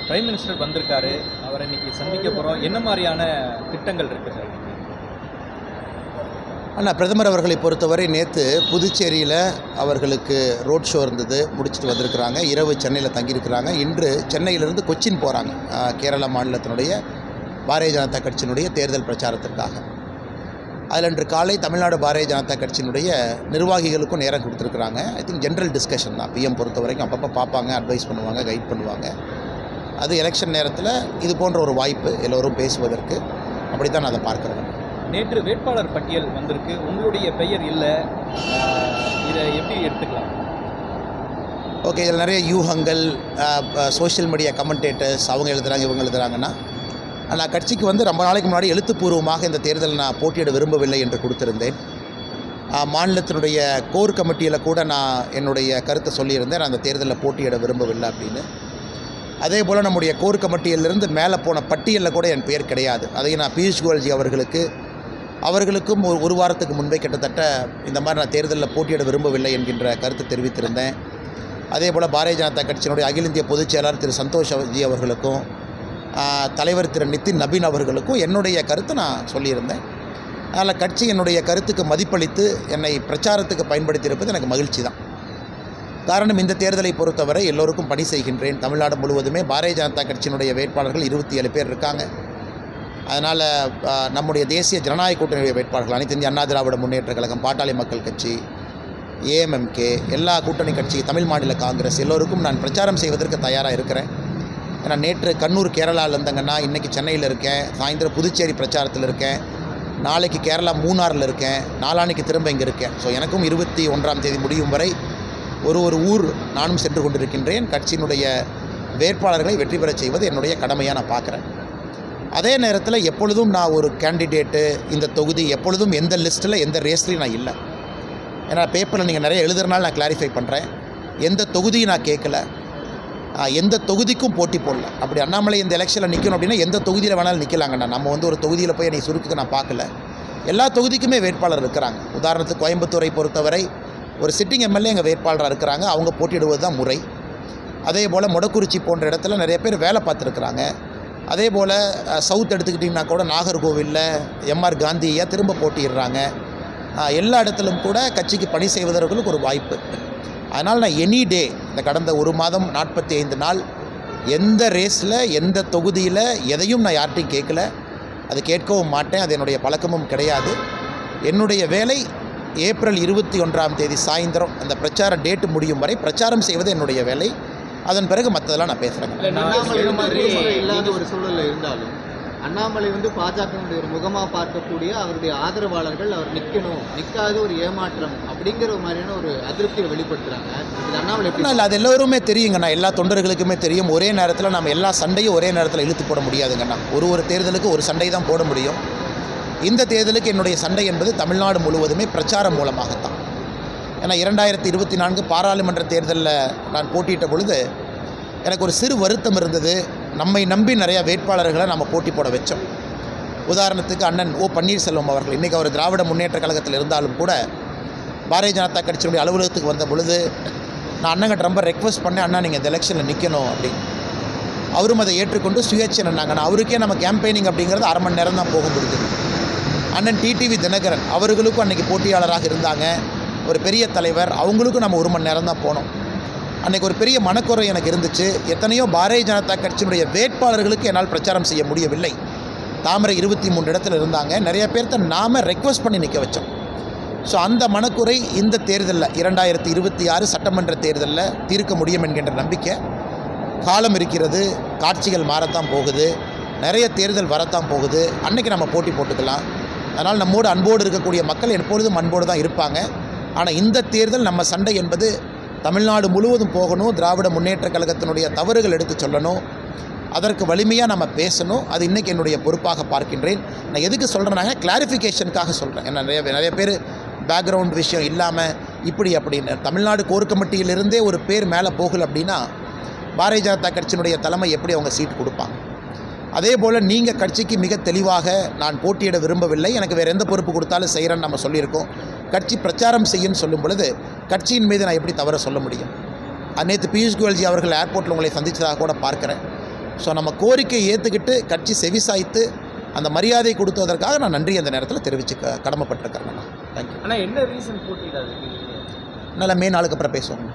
Prime minister வந்திருக்காரு, அவரை இன்னைக்கு சந்திக்க போகிறோம். என்ன மாதிரியான திட்டங்கள் இருக்குது சார்? ஆனால் பிரதமர் அவர்களை பொறுத்தவரை நேற்று புதுச்சேரியில் அவர்களுக்கு ரோட் ஷோ இருந்தது, முடிச்சுட்டு வந்திருக்கிறாங்க. இரவு சென்னையில் தங்கியிருக்கிறாங்க. இன்று சென்னையிலிருந்து கொச்சின் போகிறாங்க, கேரள மாநிலத்தினுடைய பாரதிய ஜனதா கட்சியினுடைய தேர்தல் பிரச்சாரத்திற்காக. அதில் இன்று காலை தமிழ்நாடு பாரதிய ஜனதா கட்சியினுடைய நிர்வாகிகளுக்கும் நேரம் கொடுத்துருக்குறாங்க. ஐ திங்க் ஜென்ரல் டிஸ்கஷன் தான். பிஎம் பொறுத்த வரைக்கும் அப்பப்போ பார்ப்பாங்க, அட்வைஸ் பண்ணுவாங்க, கைட் பண்ணுவாங்க. அது எலெக்ஷன் நேரத்தில் இது போன்ற ஒரு வாய்ப்பு எல்லோரும் பேசுவதற்கு. அப்படி தான் நான் அதை பார்க்குறேன். நேற்று வேட்பாளர் பட்டியல் வந்திருக்கு, உங்களுடைய பெயர் இல்லை, இதை எப்படி எடுத்துக்கலாம்? ஓகே, இதில் நிறைய யூகங்கள், சோஷியல் மீடியா கமெண்டேட்டர்ஸ் அவங்க எழுதுகிறாங்க, இவங்க எழுதுகிறாங்கன்னா, நான் கட்சிக்கு வந்து ரொம்ப நாளைக்கு முன்னாடி எழுத்துப்பூர்வமாக இந்த தேர்தல் நான் போட்டியிட விரும்பவில்லை என்று கொடுத்திருந்தேன். மாநிலத்தினுடைய கோர் கமிட்டியில் கூட நான் என்னுடைய கருத்தை சொல்லியிருந்தேன், நான் அந்த தேர்தலில் போட்டியிட விரும்பவில்லை அப்படின்னு. அதே போல் நம்முடைய கோர் கமிட்டியிலிருந்து மேலே போன பட்டியலில் கூட என் பெயர் கிடையாது. அதை நான் பியூஷ் கோயல்ஜி அவர்களுக்கும் ஒரு வாரத்துக்கு முன்பே கிட்டத்தட்ட இந்த மாதிரி நான் தேர்தலில் போட்டியிட விரும்பவில்லை என்கின்ற கருத்து தெரிவித்திருந்தேன். அதே போல் பாரதிய ஜனதா கட்சியினுடைய அகில இந்திய பொதுச் செயலாளர் திரு சந்தோஷ்ஜி அவர்களுக்கும் தலைவர் திரு நிதின் நபீன் அவர்களுக்கும் என்னுடைய கருத்தை நான் சொல்லியிருந்தேன். அதனால் கட்சி என்னுடைய கருத்துக்கு மதிப்பளித்து என்னை பிரச்சாரத்துக்கு பயன்படுத்தியிருப்பது எனக்கு மகிழ்ச்சி தான். காரணம், இந்த தேர்தலை பொறுத்தவரை எல்லோருக்கும் பணி செய்கின்றேன். தமிழ்நாடு முழுவதுமே பாரதிய ஜனதா கட்சியினுடைய வேட்பாளர்கள் 27 பேர் இருக்காங்க. அதனால் நம்முடைய தேசிய ஜனநாயக கூட்டணியுடைய வேட்பாளர்கள், அனைத்து இந்திய அண்ணா திராவிட முன்னேற்ற கழகம், பாட்டாளி மக்கள் கட்சி, ஏஎம்எம்கே, எல்லா கூட்டணி கட்சி, தமிழ் மாநில காங்கிரஸ் எல்லோருக்கும் நான் பிரச்சாரம் செய்வதற்கு தயாராக இருக்கிறேன். ஏன்னா நேற்று கண்ணூர் கேரளாவில் இருந்தங்கன்னா இன்றைக்கி சென்னையில் இருக்கேன், சாயந்தரம் புதுச்சேரி பிரச்சாரத்தில் இருக்கேன், நாளைக்கு கேரளா மூணாரில் இருக்கேன், நாளான்னைக்கு திரும்ப இங்கே இருக்கேன். ஸோ எனக்கும் 21ஆம் தேதி முடியும் வரை ஒரு ஊர் நானும் சென்று கொண்டிருக்கின்றேன். கட்சியினுடைய வேட்பாளர்களை வெற்றி பெறச் செய்வது என்னுடைய கடமையாக நான் பார்க்குறேன். அதே நேரத்தில் எப்பொழுதும் நான் ஒரு கேண்டிடேட்டு, இந்த தொகுதி எப்பொழுதும் எந்த லிஸ்ட்டில் எந்த ரேஸ்லையும் நான் இல்லை. ஏன்னா பேப்பரில் நீங்கள் நிறைய எழுதுறதுனால நான் கிளாரிஃபை பண்ணுறேன். எந்த தொகுதியும் நான் கேட்கல, எந்த தொகுதிக்கும் போட்டி போடல. அப்படி அண்ணாமலை இந்த எலெக்ஷனில் நிற்கணும் அப்படின்னா எந்த தொகுதியில் வேணாலும் நிற்கலாங்கண்ணா. நம்ம வந்து ஒரு தொகுதியில் போய் என்னை சுருக்க நான் பார்க்கல. எல்லா தொகுதிக்குமே வேட்பாளர் இருக்கிறாங்க. உதாரணத்துக்கு கோயம்புத்தூரை பொறுத்தவரை ஒரு சிட்டிங் எம்எல்ஏ எங்கள் வேட்பாளராக இருக்கிறாங்க, அவங்க போட்டியிடுவது தான் முறை. அதே போல் மொடக்குறிச்சி போன்ற இடத்துல நிறைய பேர் வேலை பார்த்துருக்குறாங்க. அதே போல் சவுத் எடுத்துக்கிட்டிங்கன்னா கூட நாகர்கோவிலில் எம்ஆர் காந்தியை திரும்ப போட்டிடுறாங்க. எல்லா இடத்திலும் கூட கட்சிக்கு பணி செய்வதற்கு ஒரு வாய்ப்பு. அதனால் நான் எனி டே, இந்த கடந்த ஒரு மாதம் 45 நாள் எந்த ரேஸில் எந்த தொகுதியில் எதையும் நான் யார்கிட்டையும் கேட்கல, அது கேட்கவும் மாட்டேன். அது என்னுடைய பழக்கமும் கிடையாது. என்னுடைய வேலை ஏப்ரல் 21ஆம் தேதி சாயந்தரம் அந்த பிரச்சார டேட்டு முடியும் வரை பிரச்சாரம் செய்வது என்னுடைய வேலை. அதன் பிறகு மற்றதெல்லாம் நான் பேசுகிறேன். இல்லாத ஒரு சூழலில் இருந்தாலும் அண்ணாமலை வந்து பாஜகவுடைய ஒரு முகமாக பார்க்கக்கூடிய அவருடைய ஆதரவாளர்கள் அவர் நிற்காத ஒரு ஏமாற்றம் அப்படிங்கிற ஒரு மாதிரியான ஒரு அதிருப்தியை வெளிப்படுத்துகிறாங்க. இது அண்ணாமலை இல்லை, அது எல்லோருமே தெரியுங்கண்ணா, எல்லா தொண்டர்களுக்குமே தெரியும். ஒரே நேரத்தில் நம்ம எல்லா சண்டையும் ஒரே நேரத்தில் இழுத்து போட முடியாதுங்கண்ணா. ஒரு தேர்தலுக்கு ஒரு சண்டை தான் போட முடியும். இந்த தேர்தலுக்கு என்னுடைய சண்டை என்பது தமிழ்நாடு முழுவதுமே பிரச்சாரம் மூலமாகத்தான். ஏன்னா 2024 பாராளுமன்ற தேர்தலில் நான் போட்டியிட்ட பொழுது எனக்கு ஒரு சிறு வருத்தம் இருந்தது. நம்மை நம்பி நிறைய வேட்பாளர்களை நம்ம போட்டி போட வச்சோம். உதாரணத்துக்கு அண்ணன் ஓ பன்னீர்செல்வம் அவர்கள் இன்றைக்கி அவர் திராவிட முன்னேற்ற கழகத்தில் இருந்தாலும் கூட பாரதிய ஜனதா கட்சியினுடைய அலுவலகத்துக்கு வந்த பொழுது நான் அண்ணங்கிட்ட ரொம்ப ரெக்வஸ்ட் பண்ணேன், அண்ணா நீங்கள் இந்த எலெக்ஷனில் நிற்கணும் அப்படின்னு. அவரும் அதை ஏற்றுக்கொண்டு சுயேட்சை நின்னாங்கண்ணா. அவருக்கே நம்ம கேம்பெயினிங் அப்படிங்கிறது அரை மணி நேரம் தான் போக முடியுது. அண்ணன் டிடிவி தினகரன் அவர்களுக்கும் அன்றைக்கி போட்டியாளராக இருந்தாங்க, ஒரு பெரிய தலைவர், அவங்களுக்கும் நம்ம 1 மணி நேரம் தான் போனோம். அன்றைக்கி ஒரு பெரிய மனக்குறை எனக்கு இருந்துச்சு. எத்தனையோ பாரதிய ஜனதா கட்சியினுடைய வேட்பாளர்களுக்கு என்னால் பிரச்சாரம் செய்ய முடியவில்லை. தாமரை 23 இடத்துல இருந்தாங்க. நிறைய பேர்த்த நாம் ரெக்வஸ்ட் பண்ணி நிற்க வச்சோம். ஸோ அந்த மனக்குறை இந்த தேர்தலில் 2026 சட்டமன்ற தேர்தலில் தீர்க்க முடியும் என்கின்ற நம்பிக்கை. காலம் இருக்கிறது, காட்சிகள் மாறத்தான் போகுது, நிறைய தேர்தல் வரத்தான் போகுது. அன்றைக்கி நம்ம போட்டி போட்டுக்கலாம். அதனால் நம்மோடு அன்போடு இருக்கக்கூடிய மக்கள் எப்பொழுதும் அன்போடு தான் இருப்பாங்க. ஆனால் இந்த தேர்தல் நம்ம சண்டை என்பது தமிழ்நாடு முழுவதும் போகணும். திராவிட முன்னேற்ற கழகத்தினுடைய தவறுகள் எடுத்து சொல்லணும், அதற்கு வலிமையாக நம்ம பேசணும். அது இன்றைக்கி என்னுடைய பொறுப்பாக பார்க்கின்றேன். நான் எதுக்கு சொல்கிறேன்னாங்க, கிளாரிஃபிகேஷனுக்காக சொல்கிறேன். ஏன்னா நிறைய பேர் பேக்ரவுண்ட் விஷயம் இல்லாமல் இப்படி அப்படின்னு தமிழ்நாடு கோர் கமிட்டியிலிருந்தே ஒரு பேர் மேலே போகல அப்படின்னா பாரதிய ஜனதா கட்சியினுடைய தலைமை எப்படி அவங்க சீட் கொடுப்பாங்க? அதே போல் நீங்கள் கட்சிக்கு மிக தெளிவாக நான் போட்டியிட விரும்பவில்லை, எனக்கு வேறு எந்த பொறுப்பு கொடுத்தாலும் செய்கிறேன்னு நம்ம சொல்லியிருக்கோம். கட்சி பிரச்சாரம் செய்யுன்னு சொல்லும் பொழுது கட்சியின் மீது நான் எப்படி தவற சொல்ல முடியும்? நேற்று பியூஷ் கோயல்ஜி அவர்கள் ஏர்போர்ட்டில் உங்களை சந்தித்ததாக கூட பார்க்குறேன். ஸோ நம்ம கோரிக்கையை ஏற்றுக்கிட்டு கட்சி செவிசாய்த்து அந்த மரியாதை கொடுத்ததற்காக நான் நன்றி அந்த நேரத்தில் தெரிவித்து கடமைப்பட்டிருக்கிறேன். தேங்க்யூ. ஆனால் என்ன ரீசன் போட்டியிடாது? நல்லா மே நாளுக்கு அப்புறம் பேசுவோம்.